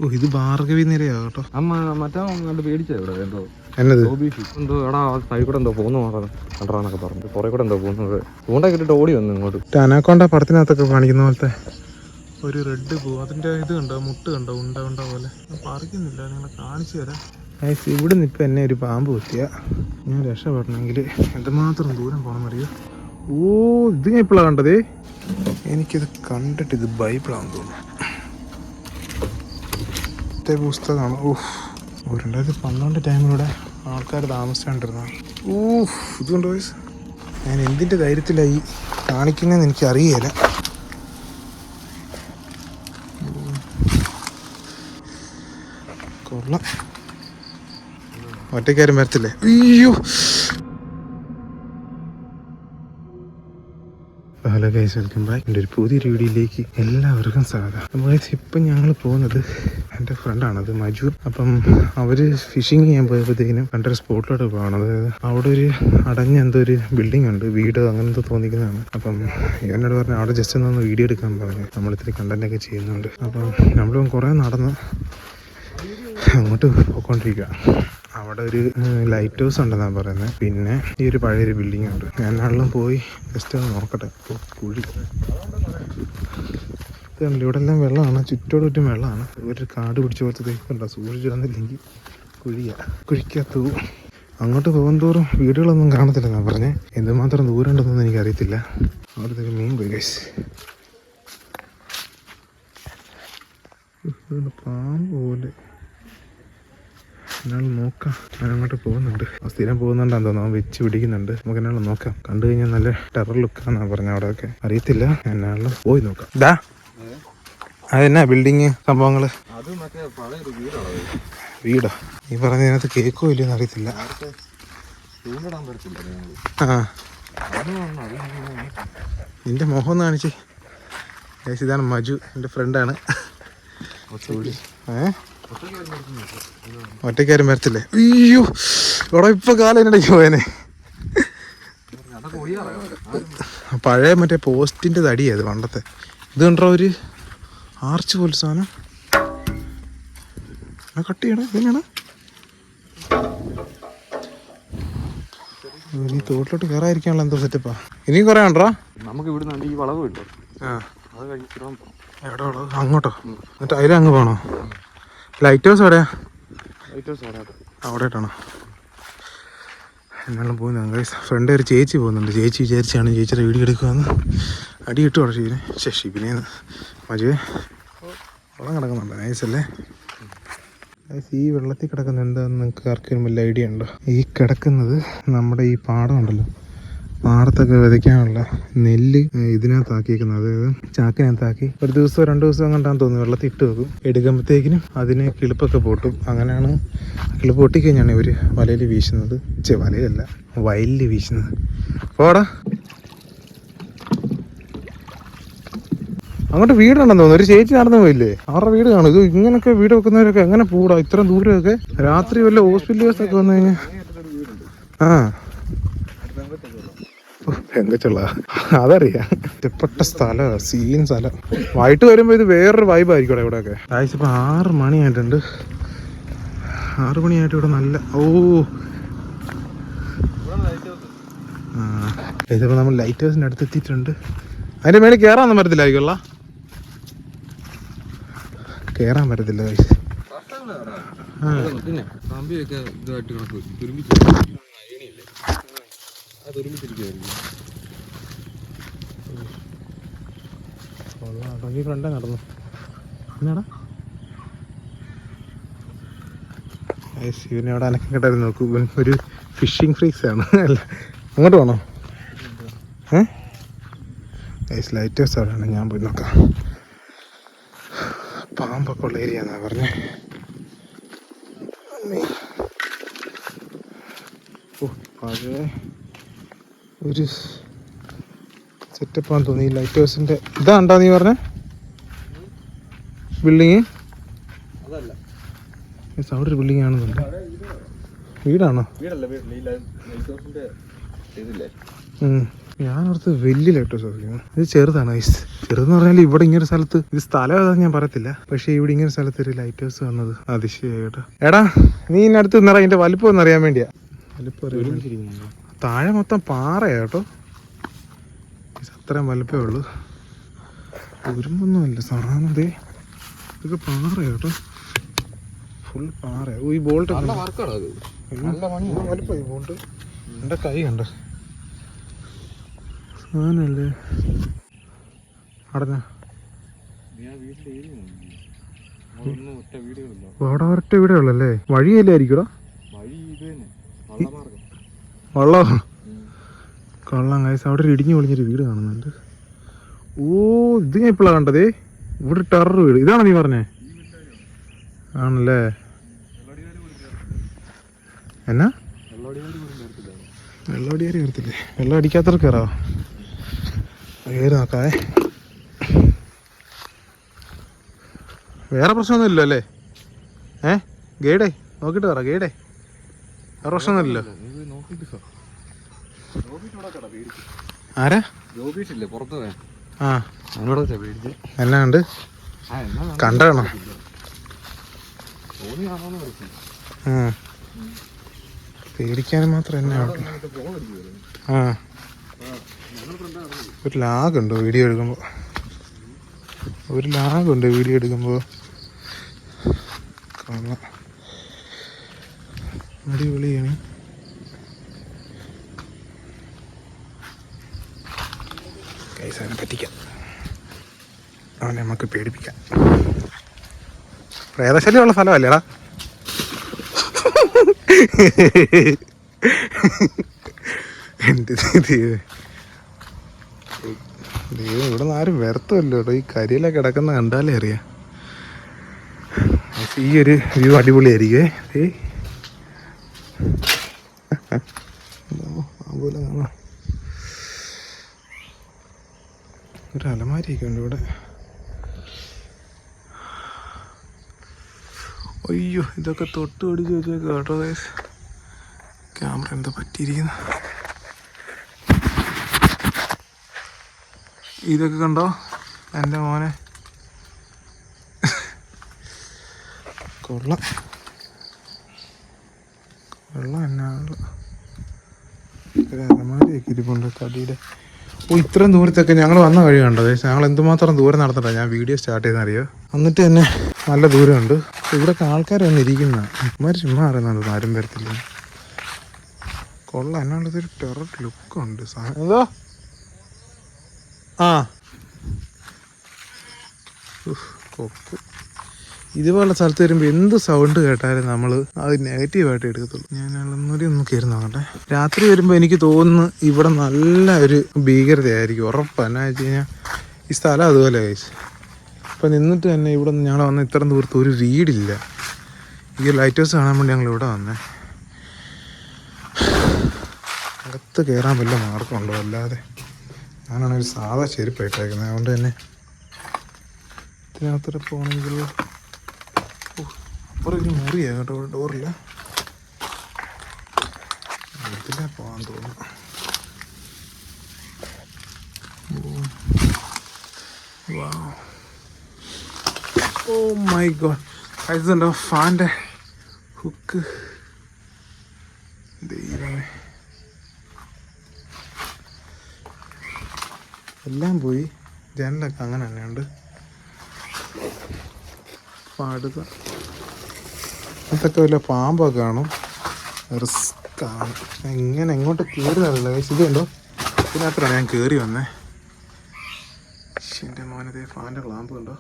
ഓ ഇത് ഭാർഗവി നിരയാ കേട്ടോ. മറ്റേ പേടിച്ചോ ഇവിടെ എന്തോ എന്നത് എന്തോ എടാ സൈഡ് കൂടെ എന്തോ പോകുന്നു കണ്ടറാന്നൊക്കെ പറഞ്ഞു. കുറെ കൂടെ എന്തോ പോകുന്നത് ചൂണ്ട കിട്ടിട്ട് ഓടി വന്നു ഇങ്ങോട്ട്. അനാക്കോണ്ട പടത്തിനകത്തൊക്കെ കാണിക്കുന്ന പോലത്തെ ഒരു റെഡ് പൂ. അതിന്റെ ഇത് കണ്ടോ, മുട്ട് കണ്ടോ, ഉണ്ട ഉണ്ട പോലെ. പറിക്കുന്നില്ല, നിങ്ങളെ കാണിച്ചു തരാം. ഇവിടെ നിന്ന് ഇപ്പം എന്നെ ഒരു പാമ്പ് കുത്തിയ ഞാൻ രക്ഷപ്പെടണമെങ്കിൽ എന്തുമാത്രം ദൂരം പോകണമെന്നറിയോ. ഓ ഇത് ഞാൻ ഇപ്പോഴാണ് കണ്ടതേ. എനിക്കിത് കണ്ടിട്ട് ഇത് ബൈബിളാണെന്ന് തോന്നുന്നു. പുസ്തകമാണ്. ഓഹ് 2012 ടൈമിലൂടെ ആൾക്കാർ താമസിച്ചാണ്ടിരുന്നതാണ്. ഓഹ് ഇതുകൊണ്ട് ഞാൻ എന്തിൻ്റെ ധൈര്യത്തിലായി കാണിക്കുന്നതെന്ന് എനിക്കറിയില്ല. കൊള്ളാം, ഒറ്റക്കാരും വരത്തില്ലേ. അയ്യോ ഹലോ ഗൈസ്, വെൽക്കം ബാക്ക്. എൻ്റെ ഒരു പുതിയൊരു വീഡിയോയിലേക്ക് എല്ലാവർക്കും സ്വാഗതം. ഗൈസ് ഇപ്പം ഞങ്ങൾ പോകുന്നത് എൻ്റെ ഫ്രണ്ടാണത് മജൂർ. അപ്പം അവർ ഫിഷിങ് ചെയ്യാൻ പോയപ്പോഴത്തേക്കിനും കണ്ടൊരു സ്പോട്ടിലോട്ട് പോകണം. അതായത് അവിടെ ഒരു അടഞ്ഞ എന്തോ ഒരു ബിൽഡിംഗ് ഉണ്ട്, വീട് അങ്ങനെ എന്തോ തോന്നിക്കുന്നതാണ്. അപ്പം എന്നോട് പറഞ്ഞു അവിടെ ജസ്റ്റ് ഒന്ന് വീഡിയോ എടുക്കാൻ പറഞ്ഞു. നമ്മളിത്തിരി കണ്ടൻറ്റൊക്കെ ചെയ്യുന്നുണ്ട്. അപ്പം നമ്മളിപ്പം കുറേ നടന്ന് അങ്ങോട്ട് പോയിക്കൊണ്ടിരിക്കുക. അവിടെ ഒരു ലൈറ്റ് ഹൗസ് ഉണ്ടെന്നാണ് പറയുന്നത്. പിന്നെ ഈ ഒരു പഴയൊരു ബിൽഡിംഗ് ഉണ്ട്. ഞാനാണെങ്കിലും പോയി ജസ്റ്റ് ഒന്ന് നോക്കട്ടെ. കുഴി ഇതുണ്ട്, ഇവിടെ എല്ലാം വെള്ളമാണ്, ചുറ്റോട് ചുറ്റും വെള്ളമാണ്. ഒരു കാട് പിടിച്ച പോലത്തെ തേക്കുണ്ടോ, സൂക്ഷിച്ചിടുന്നില്ലെങ്കിൽ കുഴിക്കകത്ത് അങ്ങോട്ട് പോകുന്തോറും വീടുകളൊന്നും കാണത്തില്ലെന്നാണ് പറഞ്ഞേ. എന്തുമാത്രം ദൂരം ഉണ്ടെന്നൊന്നും എനിക്കറിയത്തില്ല. അവിടുത്തെ മീൻ പോയി ഗൈസ്. പാമ്പ് പോലെ എന്നാലും നോക്കാം. ഞാൻ അങ്ങോട്ട് പോകുന്നുണ്ട്, സ്ഥിരം പോകുന്നുണ്ടാന്ന് തോന്നുന്നു. അവൻ വെച്ച് പിടിക്കുന്നുണ്ട്. നമുക്ക് എന്നാലും നോക്കാം. കണ്ടു കഴിഞ്ഞാൽ നല്ല ടെറർ ലുക്കാന്നാ പറഞ്ഞ അവിടെയൊക്കെ. അറിയത്തില്ല, എന്നാലും പോയി നോക്കാം. ദാ അതെന്നാ ബിൽഡിങ് സംഭവങ്ങള്? വീടോ? ഈ പറഞ്ഞതിനകത്ത് കേക്കോ ഇല്ലയെന്ന് അറിയത്തില്ല. ആ നിന്റെ മുഖം ഒന്ന് കാണിച്ചേ. ഇതാണ് മജു, എൻ്റെ ഫ്രണ്ടാണ്. ഒറ്റക്കാരും വരത്തില്ലേ? അയ്യോ ഇവിടെ ഇപ്പൊ കാലം എന്നടയ്ക്ക് പോയനെ. പഴയ മറ്റേ പോസ്റ്റിന്റെ തടിയത് പണ്ടത്തെ. ഇത് കണ്ടോ ഒരു ആർച്ച് പോലെ സാധനം. കട്ട് ചെയ്യണം. ഇതന്നെയാണ് ഈ തോട്ടിലോട്ട് കയറാതിരിക്കാനുള്ള എന്തോ സെറ്റപ്പാ. ഇനിയും കുറെ ഉണ്ടോ? നമുക്ക് ഇവിടെ ഈ വളവ് കിട്ടും. എവിടെ വളവ്? അങ്ങോട്ടോ? എന്നിട്ട് അതിലങ്ങ് പോകണോ? ലൈറ്റ് ഹൗസ് എവിടെയാ? അവിടെ ആയിട്ടാണോ? എന്നാലും പോകുന്നത് ഫ്രണ്ട് ഒരു ചേച്ചി പോകുന്നുണ്ട്. ചേച്ചി വിചാരിച്ചാണ് ചേച്ചിയുടെ വീഡിയോ എടുക്കുകയെന്ന്. അടി കിട്ടും അവിടെ ഷീനെ. ഷിബിനെന്ന് മജുവേ വെള്ളം കിടക്കുന്നുണ്ട്. നൈസല്ലേ? ഈ വെള്ളത്തിൽ കിടക്കുന്നത് എന്താണെന്ന് നിങ്ങൾക്ക് ആർക്കും വല്ല ഐഡിയ ഉണ്ടോ? ഈ കിടക്കുന്നത് നമ്മുടെ ഈ പാടം ഉണ്ടല്ലോ, പാടത്തൊക്കെ വിതയ്ക്കാനുള്ള നെല്ല് ഇതിനകത്താക്കിയിരിക്കുന്നത്. അതായത് ചാക്കിനകത്താക്കി ഒരു ദിവസമോ 2 ദിവസമോ കണ്ടാന്ന് തോന്നുന്നു വെള്ളത്തിൽ ഇട്ട് വെക്കും. എടുക്കുമ്പോഴത്തേക്കിനും അതിന് കിളിപ്പൊക്കെ പൊട്ടും. അങ്ങനെയാണ് കിളിപ്പ് പൊട്ടിക്കഴിഞ്ഞാണ് ഇവർ വലയിൽ വീശുന്നത്. വലയിലല്ല, വയലിൽ വീശുന്നത്. പോടാ, അങ്ങോട്ട് വീടുണ്ടെന്ന് തോന്നുന്നു. ഒരു ചേച്ചി നടന്നു പോയില്ലേ, അവരുടെ വീട് കാണും. ഇത് ഇങ്ങനെയൊക്കെ വീട് വെക്കുന്നവരൊക്കെ എങ്ങനെ പോടാ ഇത്രയും ദൂരമൊക്കെ? രാത്രി വല്ല ഹോസ്പിറ്റൽ കേസൊക്കെ വന്നു കഴിഞ്ഞാൽ എങ്കച്ചുള്ള അതറിയാം. ഇഷ്ടപ്പെട്ട സ്ഥലം, സീൻ സ്ഥലം. വൈകിട്ട് വരുമ്പോൾ ഇത് വേറൊരു വൈബായിരിക്കും ഇവിടെയൊക്കെ. ആഴ്ച ഇപ്പം 6 മണിയായിട്ടുണ്ട്. 6 മണിയായിട്ട് ഇവിടെ നല്ല ഇതിപ്പോൾ നമ്മൾ ലൈറ്റ് ഹൗസിൻ്റെ അടുത്ത് എത്തിയിട്ടുണ്ട്. അതിൻ്റെ മേളിൽ കയറാനൊന്നും പറ്റത്തില്ലായിരിക്കുമല്ല? കയറാൻ പറ്റത്തില്ല. ഈ ഫ്രണ്ടേ നടന്നു. എന്നാടാ ഇവനെ അവിടെ അനക്കം കേട്ടായിരുന്നു. നോക്കൂ, ഒരു ഫിഷിങ് ഫ്രീക്സ് ആണ്. അല്ല അങ്ങോട്ട് പോകണോ? ലൈറ്റ് ഹൗസ് അവിടെയാണ്. ഞാൻ പോയി നോക്കാം. പാമ്പൊക്കെ ഉള്ള ഏരിയ എന്നാ പറഞ്ഞേ. പഴയ ഒരു സെറ്റപ്പാന്ന് തോന്നി. ലൈറ്റ് ഹൗസിന്റെ ഇതാണ്ടാ നീ പറഞ്ഞ ബിൽഡിങ്? അവിടെ ഒരു ബിൽഡിങ് ആണെന്നുണ്ട്. വീടാണോ? ഞാനോർത്ത് വലിയ ലൈറ്റ് ഹൗസ് ആയിരുന്നു. ഇത് ചെറുതാണ് ഗൈസ്. ചെറുതെന്ന് പറഞ്ഞാൽ ഇവിടെ ഇങ്ങനെ സ്ഥലത്ത് ഇത് സ്ഥലം ഏതാന്ന് ഞാൻ പറയത്തില്ല, പക്ഷെ ഇവിടെ ഇങ്ങനെ സ്ഥലത്ത് ഒരു ലൈറ്റ് ഹൗസ് വന്നത് അതിശയായിട്ടോ. എടാ നീ ഇതിനടുത്ത് നിന്നറ, ഇതിന്റെ വലിപ്പം ഒന്ന് അറിയാൻ വേണ്ടിയാ. വലിപ്പം താഴെ മൊത്തം പാറയാട്ടോ, അത്രയും വലിപ്പമേ ഉള്ളൂ. ഉരുമ്പൊന്നുമില്ല സാറാണതേ, ഇതൊക്കെ പാറയാട്ടോ, ഫുൾ പാറയാ. ഈ ബോൾട്ട് വലിപ്പം, ഈ ബോൾട്ട് എൻ്റെ കൈ കണ്ടോ സാധനല്ലേ. അടഞ്ഞ അവിടെ ഒരൊറ്റ വീടേ ഉള്ളല്ലേ, വഴിയല്ലേ ആയിരിക്കൂടാ, വള്ളം കള്ളം കായസ്. അവിടെ ഒരു ഇടിഞ്ഞു പൊളിഞ്ഞൊരു വീട് കാണുന്നുണ്ട്. ഓ ഇത് ഞാൻ ഇപ്പോഴാണ് കണ്ടതേ, ഇവിടെ ടെറർ വീട്. ഇതാണോ നീ പറഞ്ഞേ? ആണല്ലേ. എന്നാ വെള്ളമടിയാരി വരത്തില്ലേ? വെള്ളം അടിക്കാത്തവർക്ക് കയറാവോ? കയറി നോക്കാവേ. വേറെ പ്രശ്നമൊന്നും ഇല്ലല്ലോ അല്ലേ? ഗൈഡേ നോക്കിയിട്ട് കയറാം. ഗൈഡേ വേറെ പ്രശ്നമൊന്നുമില്ലല്ലോ. ആരാ? ആ എന്നാ ഉണ്ട് കണ്ടോ? പേടിക്കാനും മാത്രം എന്നെ ആ ഒരു ലാഗുണ്ടോ വീഡിയോ എടുക്കുമ്പോൾ? ഒരു ലാഗുണ്ട് വീഡിയോ എടുക്കുമ്പോൾ. കാണാം, അടിപൊളിയാണ്. കൈസാനെ പറ്റിക്കാം, അവനെ നമുക്ക് പേടിപ്പിക്കാം. പ്രേതശല്യമുള്ള സ്ഥലമല്ലേടാ? എൻ്റെ ദൈവം, ഇവിടെ നിന്ന് ആരും വരത്തുമല്ലോ കേട്ടോ. ഈ കരിയിലൊക്കെ കിടക്കുന്ന കണ്ടാലേ അറിയാം. ഈ ഒരു വ്യൂ അടിപൊളിയായിരിക്കുമേ. അതുപോലെ കാണാം, ഒരു അലമാരിയൊക്കെ ഉണ്ട് ഇവിടെ. അയ്യോ ഇതൊക്കെ തൊട്ട് പിടിച്ച് വെച്ചേക്കാം കേട്ടോ ഗൈസ്. ക്യാമറ എന്താ പറ്റിയിരിക്കുന്നു? ഇതൊക്കെ കണ്ടോ എൻ്റെ മോനെ, കൊള്ളാം കൊള്ളാം. എന്നാ ഒരു അലമാരിയൊക്കെ ഇരിപ്പുണ്ട് കടിയുടെ. ഓ ഇത്രയും ദൂരത്തൊക്കെ ഞങ്ങൾ വന്ന വഴി കണ്ടോ ഗൈസ്? ഞങ്ങൾ എന്തുമാത്രം ദൂരം നടന്നിട്ടാണ് ഞാൻ വീഡിയോ സ്റ്റാർട്ട് ചെയ്തെന്നറിയോ? എന്നിട്ട് തന്നെ നല്ല ദൂരമുണ്ട്. ഇവിടെയൊക്കെ ആൾക്കാർ വന്നിരിക്കുന്ന ഇമാര് ചുമ്മാ അറിയുന്നുണ്ട്, ആരും വരത്തില്ല. കൊള്ളാം, എന്നാണിതൊരു ടെറർ ലുക്കുണ്ട് സാധനം. എന്തോ ആ കൊക്ക് ഇതുപോലുള്ള സ്ഥലത്ത് വരുമ്പോൾ എന്ത് സൗണ്ട് കേട്ടാലും നമ്മൾ അത് നെഗറ്റീവായിട്ട് എടുക്കത്തുള്ളൂ. ഞാൻ ഒന്നുകൂടി ഒന്ന് കയറി നോക്കട്ടെ. രാത്രി വരുമ്പോൾ എനിക്ക് തോന്നുന്നു ഇവിടെ നല്ല ഒരു ഭീകരതയായിരിക്കും ഉറപ്പാണ്. എന്നാ വെച്ച് കഴിഞ്ഞാൽ ഈ സ്ഥലം അതുപോലെ കഴിച്ച് ഇപ്പം നിന്നിട്ട് തന്നെ ഇവിടെ നിന്ന് ഞങ്ങൾ വന്ന ഇത്രയും ദൂരത്ത് ഒരു വീടില്ല. ഈ ലൈറ്റ് ഹൗസ് കാണാൻ വേണ്ടി ഞങ്ങൾ ഇവിടെ വന്നേ. അകത്ത് കയറാൻ വല്ല മാർഗമുണ്ടോ? അല്ലാതെ ഞാനാണ് ഒരു സാധാ ചെരുപ്പായിട്ടേക്കുന്നത്, അതുകൊണ്ട് തന്നെ ഇതിനകത്തോടെ പോകണമെങ്കിൽ അപ്പുറം ഒരു മുറിയാണ് കേട്ടോ, ഇവിടെ ഡോറില്ല. ഇതിലാ പോകാൻ തോന്നുന്നു. ഓ മൈ ഗോഡ്, ഇതുണ്ടോ ഫാൻ്റെ ഹുക്ക്? ദൈവമേ, എല്ലാം പോയി. ജനലൊക്കെ അങ്ങനെ തന്നെ ഉണ്ട്. പാടുക അതൊക്കെ വല്ല പാമ്പൊക്കെ കാണും, റിസ്ക്കാണ്. എങ്ങനെ എങ്ങോട്ട് കയറി അറിയില്ല. ഇത് കണ്ടോ, ഇതിനകത്താണ് ഞാൻ കയറി വന്നേ. എൻ്റെ മോനതേ ഫാൻ്റെ ക്ലാമ്പ് കണ്ടോ?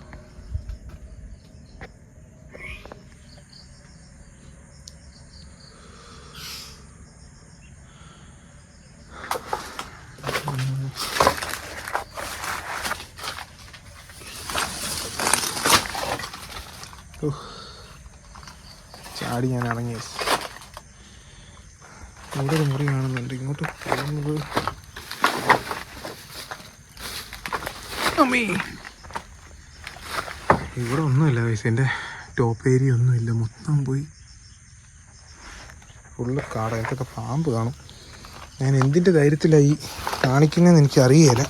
ചാടി ഞാൻ ഇറങ്ങി. ഇവിടെ ഒരു മുറി കാണുന്നുണ്ട്, ഇങ്ങോട്ട് പോകുന്നത്. ഇവിടെ ഒന്നുമില്ല വയസ്സ്, എൻ്റെ ടോപ്പ് ഏരിയ ഒന്നുമില്ല, മൊത്തം പോയി. ഫുള്ള് കാട്. എനിക്കൊക്കെ പാമ്പ് കാണും. ഞാൻ എന്തിൻ്റെ ധൈര്യത്തിലായി കാണിക്കുന്നതെന്ന് എനിക്കറിയില്ല.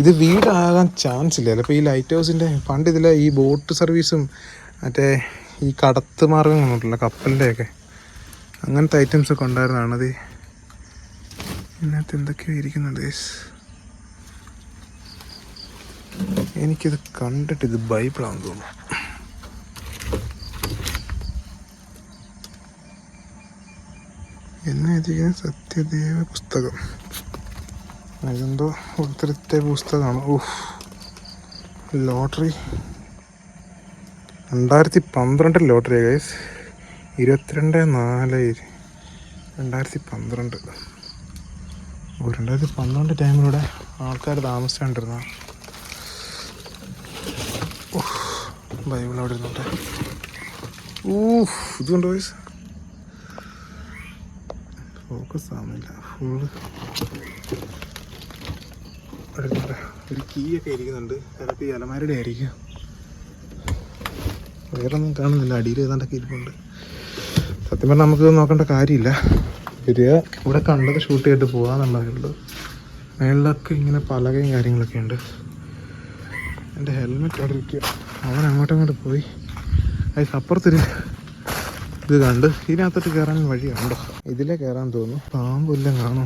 ഇത് വീടാകാൻ ചാൻസ് ഇല്ല. ചിലപ്പോൾ ഈ ലൈറ്റ് ഹൗസിൻ്റെ പണ്ട് ഇതിലെ ഈ ബോട്ട് സർവീസും മറ്റേ ഈ കടത്ത് മാർഗങ്ങളുണ്ടല്ലോ കപ്പലിൻ്റെയൊക്കെ, അങ്ങനത്തെ ഐറ്റംസൊക്കെ ഉണ്ടായിരുന്നതാണത്. ഇതിനകത്ത് എന്തൊക്കെയോ ഇരിക്കുന്നുണ്ട് ഗൈസ്. എനിക്കിത് കണ്ടിട്ട് ഇത് ബൈബിളാണെന്ന് തോന്നുന്നു. എന്നെ എഴുതിയിരിക്കുന്ന സത്യദേവ പുസ്തകം. അതെന്തോ ഒത്തിരത്തെ പുസ്തകമാണ്. Lottery 2012 lottery guys. 22/4/2012. 2012 ടൈമിലൂടെ ആൾക്കാർ താമസിച്ചാണ്ടിരുന്ന ബൈബിൾ അവിടെ ഇരുന്നോട്ടെ. ഇതുകൊണ്ട് ഗൈസ് ഫോക്കസ് ആവുന്നില്ല. ഫുള്ള് ഒരു കീയൊക്കെ ഇരിക്കുന്നുണ്ട്. ചിലപ്പോൾ ഈ അലമാരയുടെ ആയിരിക്കും. വേറെ ഒന്നും കാണുന്നില്ല. അടിയിൽ ഏതാണ്ടൊക്കെ ഇരിപ്പുണ്ട്. സത്യം പറഞ്ഞാൽ നമുക്ക് നോക്കേണ്ട കാര്യമില്ല. വരിക, ഇവിടെ കണ്ടത് ഷൂട്ട് ചെയ്തിട്ട് പോകാമെന്നുള്ളതേ ഉള്ളൂ. മേളിലൊക്കെ ഇങ്ങനെ പലകയും കാര്യങ്ങളൊക്കെ ഉണ്ട്. എൻ്റെ ഹെൽമെറ്റ് അവിടെ ഇരിക്കുക. അവൻ അങ്ങോട്ടങ്ങോട്ട് പോയി. അതിന് അപ്പുറത്തൊരു ഇത് കണ്ട് ഇതിനകത്തോട്ട് കയറാൻ വഴിയുണ്ടോ? ഇതിലേ കയറാൻ തോന്നുന്നു. പാമ്പെല്ലാം കാണോ?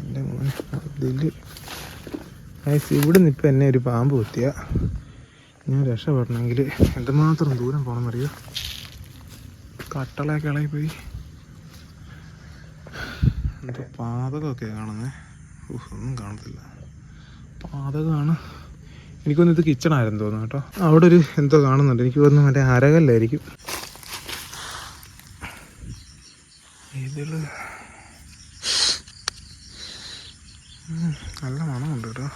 എൻ്റെ മോനെ ഇതിൽ ഇവിടുന്ന് ഇപ്പം എന്നെ ഒരു പാമ്പ് കുത്തിയ ഞാൻ രക്ഷപ്പെടണമെങ്കിൽ എന്തുമാത്രം ദൂരം പോകണമെന്നറിയോ? കട്ടളയൊക്കെ ഇളകി പോയി. എന്തോ പാതകമൊക്കെ കാണുന്നത്. ഒന്നും കാണത്തില്ല. പാതകമാണ്. എനിക്കൊന്നും ഇത് കിച്ചണായിരുന്നു തോന്നുന്നു കേട്ടോ. അവിടെ ഒരു എന്തോ കാണുന്നുണ്ട്. എനിക്ക് തോന്നുന്നു മറ്റേ അരകല്ലായിരിക്കും. ഇതിൽ നല്ല മണമുണ്ട് കേട്ടോ.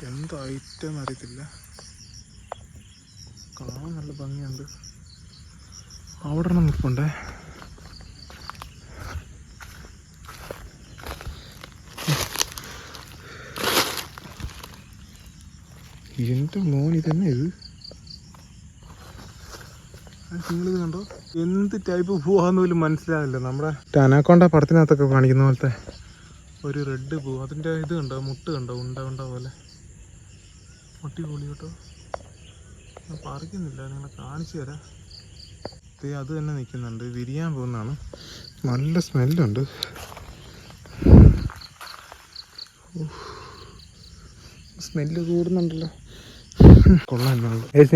എന്തോ ഐറ്റം അറിയത്തില്ല. കാണാൻ നല്ല ഭംഗിയുണ്ട്. അവിടെ ഒരെണ്ണം നിൽപ്പുണ്ടേ. എൻ്റെ മോൻ ഇതന്നെ ഇത്. നിങ്ങളിത് കണ്ടോ? എന്ത് ടൈപ്പ് പൂവാന്ന് പോലും മനസ്സിലാവില്ല. നമ്മുടെ അനാക്കോണ്ട പടത്തിനകത്തൊക്കെ കാണിക്കുന്ന പോലത്തെ ഒരു റെഡ് പൂ. അതിൻ്റെ ഇത് കണ്ടോ? മുട്ട് കണ്ടോ? ഉണ്ട പോലെ ഒട്ടിപൊളി കേട്ടോ. ഞാൻ പറിക്കുന്നില്ല, നിങ്ങളെ കാണിച്ചു തരാം. അത് തന്നെ നിൽക്കുന്നുണ്ട്. വിരിയാൻ പോകുന്നതാണ്. നല്ല സ്മെല്ലുണ്ട്. സ്മെല്ല് കൂടുന്നുണ്ടല്ലോ. കൊള്ളാം.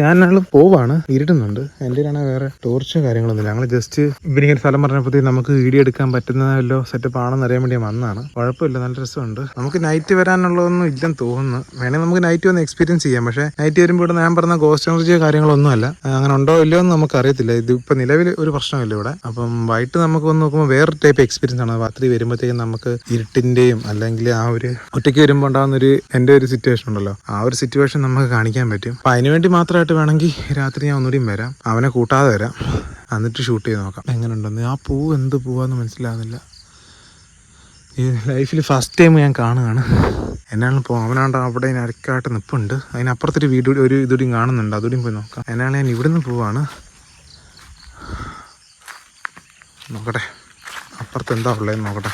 ഞാനാണ് പോവാണ്. ഇരുട്ടുന്നുണ്ട്. എൻ്റെ ആണെങ്കിൽ വേറെ ടോർച്ചോ കാര്യങ്ങളൊന്നുമില്ല. ഞങ്ങൾ ജസ്റ്റ് ഇവരിങ്ങനെ സ്ഥലം പറഞ്ഞപ്പോഴത്തേക്ക് നമുക്ക് വീഡിയോ എടുക്കാൻ പറ്റുന്നതല്ലോ സെറ്റപ്പ് ആണെന്ന് അറിയാൻ വേണ്ടി വന്നതാണ്. കുഴപ്പമില്ല, നല്ല രസമുണ്ട്. നമുക്ക് നൈറ്റ് വരാനുള്ളതൊന്നും ഇല്ലെന്ന് തോന്നുന്നു. വേണമെങ്കിൽ നമുക്ക് നൈറ്റ് വന്ന് എക്സ്പീരിയൻസ് ചെയ്യാം. പക്ഷേ നൈറ്റ് വരുമ്പോൾ ഇവിടെ ഞാൻ പറഞ്ഞ ഗോസ്റ്റ് എനർജിയോ കാര്യങ്ങളൊന്നും അല്ല. അങ്ങനെ ഉണ്ടോ ഇല്ലയോ എന്ന് നമുക്ക് അറിയത്തില്ല. ഇതിപ്പോൾ നിലവിൽ ഒരു പ്രശ്നമില്ല ഇവിടെ. അപ്പം വൈകിട്ട് നമുക്ക് വന്ന് നോക്കുമ്പോൾ വേറെ ടൈപ്പ് എക്സ്പീരിയൻസ് ആണ്. രാത്രി വരുമ്പോഴത്തേക്കും നമുക്ക് ഇരുട്ടിൻ്റെയും അല്ലെങ്കിൽ ആ ഒരു ഒറ്റയ്ക്ക് വരുമ്പോൾ ഉണ്ടാകുന്നൊരു എൻ്റെ ഒരു സിറ്റുവേഷൻ ഉണ്ടല്ലോ, ആ ഒരു സിറ്റുവേഷൻ നമുക്ക് കാണിക്കാൻ പറ്റും. അപ്പം അതിനുവേണ്ടി മാത്രമായിട്ട് വേണമെങ്കിൽ രാത്രി ഞാൻ ഒന്നുകൂടിയും വരാം. അവനെ കൂട്ടാതെ വരാം. എന്നിട്ട് ഷൂട്ട് ചെയ്ത് നോക്കാം എങ്ങനെയുണ്ടെന്ന്. ആ പൂ എന്ത് പൂവാന്ന് മനസ്സിലാകുന്നില്ല. ഈ ലൈഫിൽ ഫസ്റ്റ് ടൈം ഞാൻ കാണുകയാണ്. എന്നാലും ഇപ്പോൾ അവനാണ്ട് അവിടെ അരക്കായിട്ട് നിൽപ്പുണ്ട്. അതിനപ്പുറത്തൊരു വീഡിയോ ഒരു ഇതുകൂടിയും കാണുന്നുണ്ട്. അതുകൂടിയും പോയി നോക്കാം. എന്നാണ് ഞാൻ ഇവിടുന്ന് പോവാണ്. നോക്കട്ടെ അപ്പുറത്ത് എന്താ ഉള്ളതെന്ന് നോക്കട്ടെ.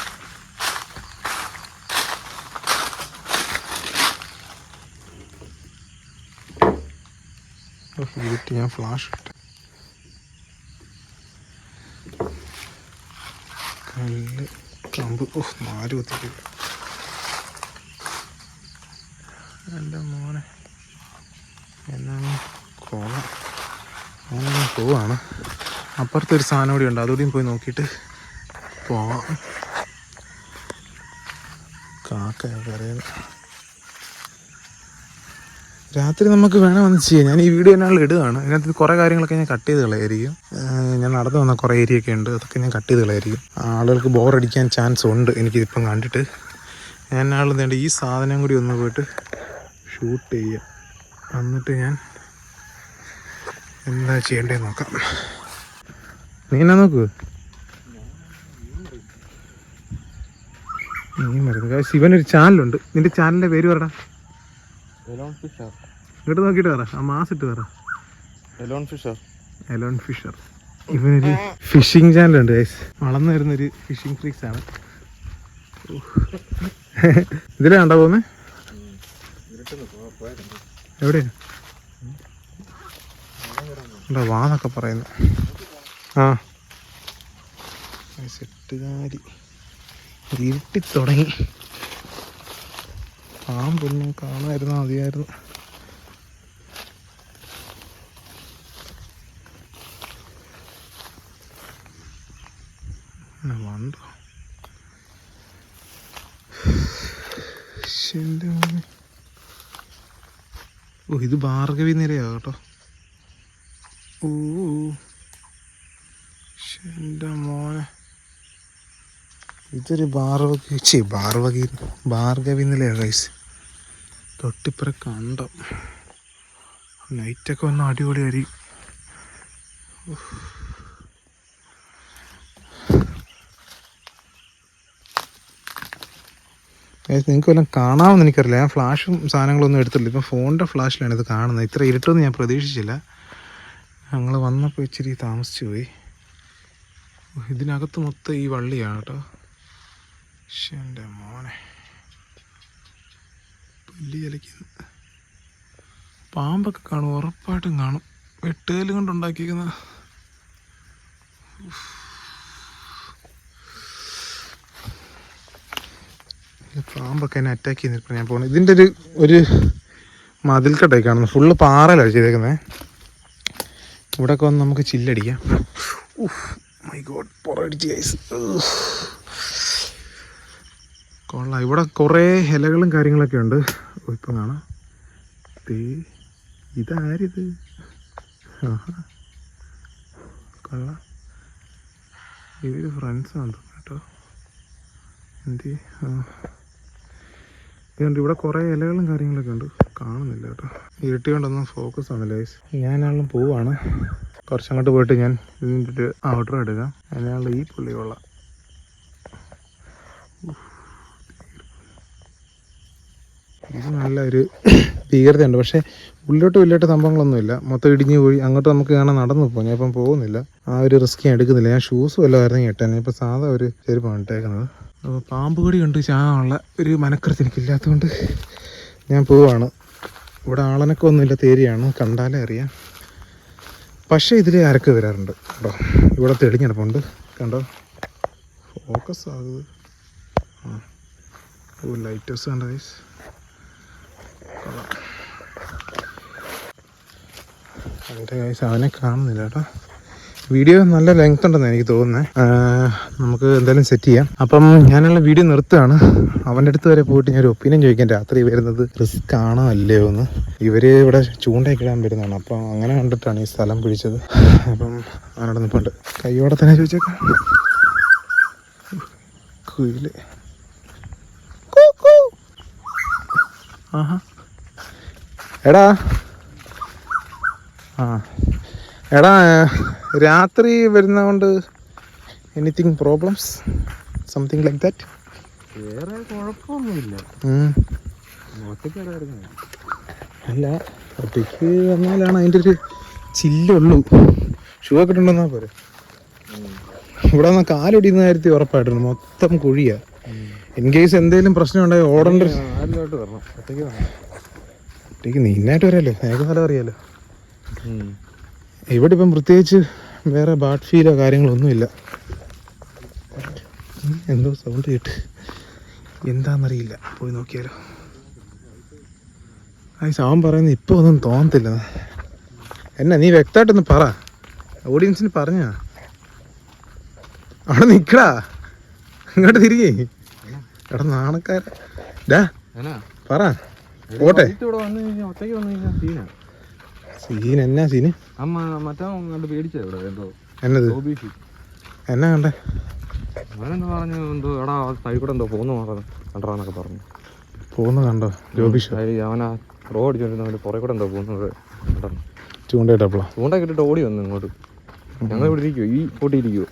ഇതിട്ട് ഞാൻ ഫ്ലാഷ് ഇട്ട് കല്ല് കമ്പ്. നാല് കുത്തിക്കില്ല. എൻ്റെ മോനെ എന്നാണ് കോളം. അങ്ങനെ പോവാണ്. അപ്പുറത്തൊരു സാധനം കൂടി ഉണ്ട്. അതുകൂടിയും പോയി നോക്കിയിട്ട് പോവാം. കാക്കയൊക്കെ അറിയാം. രാത്രി നമുക്ക് വേണമെന്ന് ചെയ്യാം. ഞാൻ ഈ വീഡിയോ എന്നാൾ ഇടുകയാണ്. അതിനകത്ത് കുറേ കാര്യങ്ങളൊക്കെ ഞാൻ കട്ട് ചെയ്ത് കളയായിരിക്കും. ഞാൻ നടന്നു വന്ന കുറേ ഏരിയ ഒക്കെ ഉണ്ട്. അതൊക്കെ ഞാൻ കട്ട് ചെയ്ത് കളയായിരിക്കും. ആളുകൾക്ക് ബോറടിക്കാൻ ചാൻസ് ഉണ്ട് എനിക്കിതിപ്പം കണ്ടിട്ട്. ഞാൻ ആൾ വേണ്ട ഈ സാധനം കൂടി ഒന്ന് പോയിട്ട് ഷൂട്ട് ചെയ്യാം. എന്നിട്ട് ഞാൻ എന്താ ചെയ്യേണ്ടതെന്ന് നോക്കാം. നീ എന്നാ നോക്കൂ. നീ മരുന്ന് ശിവനൊരു ചാനലുണ്ട്. നിൻ്റെ ചാനലിൻ്റെ പേര് പറടാ. ഇങ്ങോട്ട് നോക്കിയിട്ട് പറ. ആ മാസിട്ട് പറ. Alone fisher. ഇവനൊരു ഫിഷിംഗ് ചാനലുണ്ട് ഗൈസ്. വളർന്നു വരുന്നൊരു ഫിഷിംഗ് ഫ്രീക്സ് ആണ്. ഇതിലാ കണ്ടാ പോന്നെ? എവിടെയാ എന്താ വാന്നൊക്കെ പറയുന്നു. ആ സെറ്റുകാരി ഇരുട്ടി തുടങ്ങി. പാമ്പൊന്നും കാണാമായിരുന്നു, മതിയായിരുന്നു. വണ്ടോ ഓ, ഇത് ഭാർഗവി നിരയാ കേട്ടോ. ഓ എൻ്റെ മോനെ, ഇതൊരു ഭാർഗവി നിലയാ ഗൈസ്. തൊട്ടിപ്പുറ കണ്ടം. നൈറ്റൊക്കെ വന്ന അടിപൊളിയായിരിക്കും. നിങ്ങൾക്ക് വല്ലതും കാണാമെന്ന് എനിക്കറിയില്ല. ഞാൻ ഫ്ലാഷും സാധനങ്ങളൊന്നും എടുത്തില്ല. ഇപ്പം ഫോണിൻ്റെ ഫ്ലാഷിലാണ് ഇത് കാണുന്നത്. ഇത്ര ഇരുട്ടൊന്നും ഞാൻ പ്രതീക്ഷിച്ചില്ല. ഞങ്ങൾ വന്നപ്പോൾ ഇച്ചിരി താമസിച്ചു പോയി. ഇതിനകത്ത് മൊത്തം ഈ വള്ളിയാണ് കേട്ടോ. പക്ഷെ എൻ്റെ മോനെ, പല്ലി ചലിക്കുന്നു. പാമ്പൊക്കെ കാണും, ഉറപ്പായിട്ടും കാണും. വെട്ടുകല്ല് കൊണ്ടുണ്ടാക്കിയിരിക്കുന്ന പാമ്പൊക്കെ എന്നെ അറ്റാക്ക് ചെയ്യുന്നിപ്പോൾ ഞാൻ പോകുന്നത്. ഇതിൻ്റെ ഒരു മതിൽക്കെട്ടായി കാണുന്നു. ഫുള്ള് പാറയിലാണ് ചെയ്തേക്കുന്നത്. ഇവിടെയൊക്കെ വന്ന് നമുക്ക് ചില്ലടിക്കാം. മൈ ഗോഡ്, പുറടിച്ച് ഗൈസ്. കൊള്ളാം. ഇവിടെ കുറേ ഇലകളും കാര്യങ്ങളൊക്കെ ഉണ്ട്. ഇപ്പം കാണാം. ഇതാരിത്? കൊള്ളാം. ഇവര് ഫ്രണ്ട്സാണ് കേട്ടോ. എന്ത് ഇതുണ്ട്. ഇവിടെ കുറേ ഇലകളും കാര്യങ്ങളൊക്കെ ഉണ്ട്. കാണുന്നില്ല കേട്ടോ, ഇരുട്ടി കൊണ്ടൊന്നും ഫോക്കസ് ആവുന്നില്ല ഗൈസ്. ഞാനാളും പോവാണ്. കുറച്ചങ്ങോട്ട് പോയിട്ട് ഞാൻ ഇതിൻ്റെ ഒരു ഓർഡർ എടുക്കാം. അതിനാളും ഈ പുള്ളി കൊള്ളാം. ഇത് നല്ലൊരു ഭീകരതയുണ്ട്. പക്ഷേ ഉള്ളിലോട്ട് വലിയോട്ട് സംഭവങ്ങളൊന്നുമില്ല. മൊത്തം ഇടിഞ്ഞ് പോയി. അങ്ങോട്ട് നമുക്ക് കാണാൻ നടന്നു പോകും. ഞാൻ ഇപ്പം പോകുന്നില്ല. ആ ഒരു റിസ്ക് ഞാൻ എടുക്കുന്നില്ല. ഞാൻ ഷൂസ് വല്ലതായിരുന്നു കേട്ടാൻ. ഇപ്പം സാധാ ഒരു ചെരുപ്പാണ് ഇട്ടേക്കുന്നത്. അപ്പോൾ പാമ്പ് കടി കൊണ്ട് ചാകാനുള്ള ഒരു മനക്കരുത്ത് എനിക്കില്ലാത്തതുകൊണ്ട് ഞാൻ പോവാണ്. ഇവിടെ ആളനൊക്കെ ഒന്നുമില്ല, തേരിയാണ്, കണ്ടാലേ അറിയാം. പക്ഷേ ഇതിൽ അരക്ക് വരാറുണ്ട് കേട്ടോ. ഇവിടെ തെളിഞ്ഞെടുപ്പുണ്ട് കണ്ടോ. ഫോക്കസ് ആകുന്നത്. ഓ, ലൈറ്റേഴ്സ് കണ്ടോ ഗൈസ്. അതിൻ്റെ ഗൈസ് അവനെ കാണുന്നില്ല കേട്ടോ. വീഡിയോ നല്ല ലെങ്ത് ഉണ്ടെന്ന് എനിക്ക് തോന്നുന്നത്. നമുക്ക് എന്തായാലും സെറ്റ് ചെയ്യാം. അപ്പം ഞാനുള്ള വീഡിയോ നിർത്തുകയാണ്. അവൻ്റെ അടുത്ത് വരെ പോയിട്ട് ഞാനൊരു ഒപ്പീനിയൻ ചോദിക്കാൻ. രാത്രി വരുന്നത് റിസ്ക് ആണോ അല്ലയോ എന്ന്. ഇവർ ഇവിടെ ചൂണ്ടയൊക്കെ ഇടാൻ വരുന്നതാണ്. അപ്പം അങ്ങനെ കണ്ടിട്ടാണ് ഈ സ്ഥലം പിടിച്ചത്. അപ്പം അവനോട് നിൽപ്പുണ്ട്. കയ്യോടെ തന്നെ ചോദിച്ചേക്കാം. കുയില്. ആഹാ, എടാ. എടാ, രാത്രി വരുന്നതുകൊണ്ട് anything problems, something like that? വേറെ കുഴപ്പമൊന്നുമില്ല. അല്ല, ഒറ്റയ്ക്ക് വന്നാലാണ് അതിൻ്റെ ഒരു ചില്ലുള്ളൂ. ഷൂ ഒക്കെ ഇട്ടുണ്ടെന്നാ പോരെ. ഇവിടെ വന്നാൽ കാലൊടിയുന്ന കാര്യത്തിൽ ഉറപ്പായിട്ടുണ്ട്. മൊത്തം കുഴിയാ. ഇൻ കേസ് എന്തെങ്കിലും പ്രശ്നം ഉണ്ടായി ഓടേണ്ട. ഒറ്റയ്ക്ക് നീനായിട്ട് വരാമല്ലോ, എനിക്ക് സ്ഥലം അറിയാലോ. ഇവിടെ ഇപ്പം പ്രത്യേകിച്ച് വേറെ ബാഡ് ഫീലോ കാര്യങ്ങളൊന്നുമില്ല. എന്തോ സൗണ്ട് കേട്ട്, എന്താണെന്നറിയില്ല. പോയി നോക്കിയാലോ. ആ സാവൻ പറയുന്നത് ഇപ്പോൾ ഒന്നും തോന്നത്തില്ല. എന്നാ നീ വ്യക്തമായിട്ടൊന്ന് പറ, ഓഡിയൻസിന് പറഞ്ഞാ. അവിടെ നിൽക്കടാ, ഇങ്ങോട്ട് തിരികെ. എടാ നാണക്കാര, ഡാ പറ. പോട്ടെ. സീൻ എന്നാ സീന്? എന്നത് എന്നാ കണ്ടേ? അവനെന്താ പറഞ്ഞു, എന്തോ എടാ സൈഡിൽ കൂടെ എന്തോ പോകുന്നു കണ്ടറാന്നൊക്കെ പറഞ്ഞു. പോകുന്ന കണ്ടോ ജോബിഷ്? അവനാ റോ അടിച്ചോണ്ടിരുന്ന പുറകെ കൂടെ എന്തോ പോകുന്നത് കണ്ടോ. ചൂണ്ടയിട്ടപ്പോളാ? ചൂണ്ടക്കിട്ടിട്ട് ഓടി വന്നു ഇങ്ങോട്ട്. ഞങ്ങൾ ഇവിടെ ഇരിക്കുവോ, ഈ കൂട്ടി ഇരിക്കുവോ?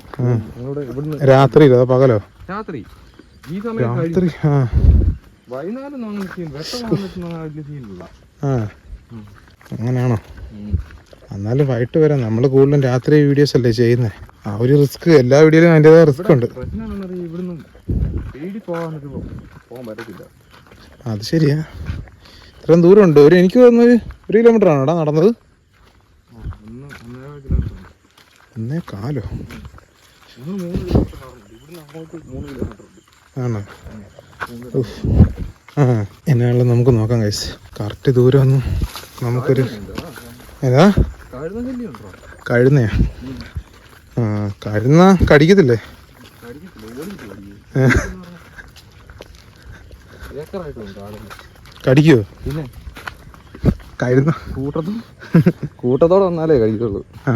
രാത്രി പകലോ? രാത്രി ഈ സമയം. രാത്രി വൈകുന്നേരം വെട്ടം അങ്ങനെയാണോ? എന്നാലും വൈകിട്ട് വരാം. നമ്മൾ കൂടുതലും രാത്രി വീഡിയോസ് അല്ലേ ചെയ്യുന്നത്. ആ ഒരു റിസ്ക് എല്ലാ വീഡിയോയിലും അതിൻ്റെതായ റിസ്ക് ഉണ്ട്. ഇവിടുന്ന് പോകാൻ പറ്റത്തില്ല. അത് ശരിയാ. ഇത്രയും ദൂരമുണ്ട്. എനിക്ക് തോന്നുന്നത് 1 കിലോമീറ്റർ ആണോടാ നടന്നത്? 1.25 ആണോ? ആ എന്നാണല്ലോ നമുക്ക് നോക്കാം ഗൈസ്. കറക്റ്റ് ദൂരമൊന്നും നമുക്കൊരു ഏതാ കഴുന്നയാ? ആ കഴുന്ന കടിക്കത്തില്ലേ? കടിക്കുവോ? പിന്നെ കഴുന്ന കൂട്ടത്തോടെ വന്നാലേ കഴിക്കുള്ളൂ. ആ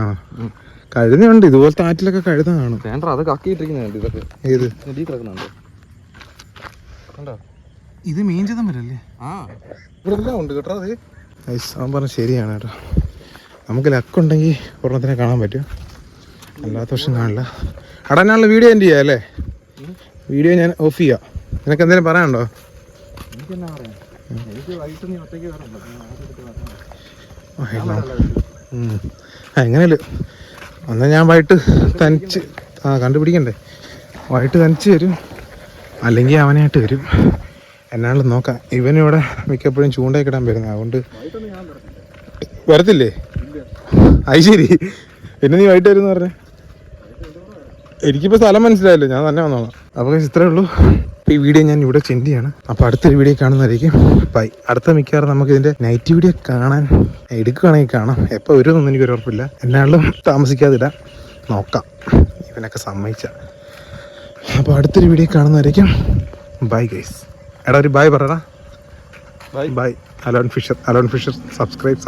കഴുതയുണ്ട്. ഇതുപോലത്തെ ആറ്റിലൊക്കെ കഴുത കാണും. വേണ്ട, അത് കക്കിയിട്ടിരിക്കുന്നുണ്ട്. ഇതൊക്കെ ഏത് കിടക്കുന്നുണ്ട് കണ്ടോ? ഇത് മീൻചതം വരല്ലേ? ആ ഇവിടെ എല്ലാം ഉണ്ട് കേട്ടോ. അത് അവൻ പറഞ്ഞ ശരിയാണ് കേട്ടോ. നമുക്ക് ലക്കുണ്ടെങ്കിൽ ഒരെണ്ണത്തിനെ കാണാൻ പറ്റും, അല്ലാത്ത പക്ഷം കാണില്ല. അടനാളുള്ള വീഡിയോ എൻ്റെ ചെയ്യാം അല്ലേ? വീഡിയോ ഞാൻ ഓഫ് ചെയ്യാം. നിനക്ക് എന്തെങ്കിലും പറയാനുണ്ടോ? എനിക്കെന്നാ പറയാം, എനിക്ക് വൈകിട്ട് നീ ഒറ്റയ്ക്ക് വരണ്ട. എങ്ങനെയല്ലോ എന്നാൽ ഞാൻ വൈകിട്ട് തനിച്ച് കണ്ടുപിടിക്കണ്ടേ? വൈകിട്ട് തനിച്ച് വരും, അല്ലെങ്കിൽ അവനായിട്ട് വരും. എന്നാലും നോക്കാം. ഇവനിവിടെ മിക്കപ്പോഴും ചൂണ്ടയൊക്കെ ഇടാൻ വരുന്നത്, അതുകൊണ്ട് വരത്തില്ലേ? അത് ശരി. പിന്നെ നീ വൈകിട്ട് വരുമെന്ന് പറഞ്ഞേ? എനിക്കിപ്പോൾ സ്ഥലം മനസ്സിലായല്ലോ, ഞാൻ തന്നെ വന്നോളാം. അപ്പോൾ ഇത്രേ ഉള്ളൂ. ഈ വീഡിയോ ഞാൻ ഇവിടെ സെൻഡ് ചെയ്യാണ്. അപ്പോൾ അടുത്തൊരു വീഡിയോ കാണുന്നതായിരിക്കും. ബൈ. അടുത്ത മിക്കവാറും നമുക്ക് ഇതിൻ്റെ നൈറ്റ് വീഡിയോ എടുക്കുകയാണെങ്കിൽ കാണാം. എപ്പോൾ വരുമെന്നൊന്നും എനിക്കൊരു ഉറപ്പില്ല. എന്നാലും താമസിക്കാതിടാം, നോക്കാം. ഇവനൊക്കെ സമ്മതിച്ച. അപ്പോൾ അടുത്തൊരു വീഡിയോ കാണുന്നതായിരിക്കും. Bye guys. എടാ ഒരു ബൈ പറയടാ. ബൈ. Alone Fisher subscribe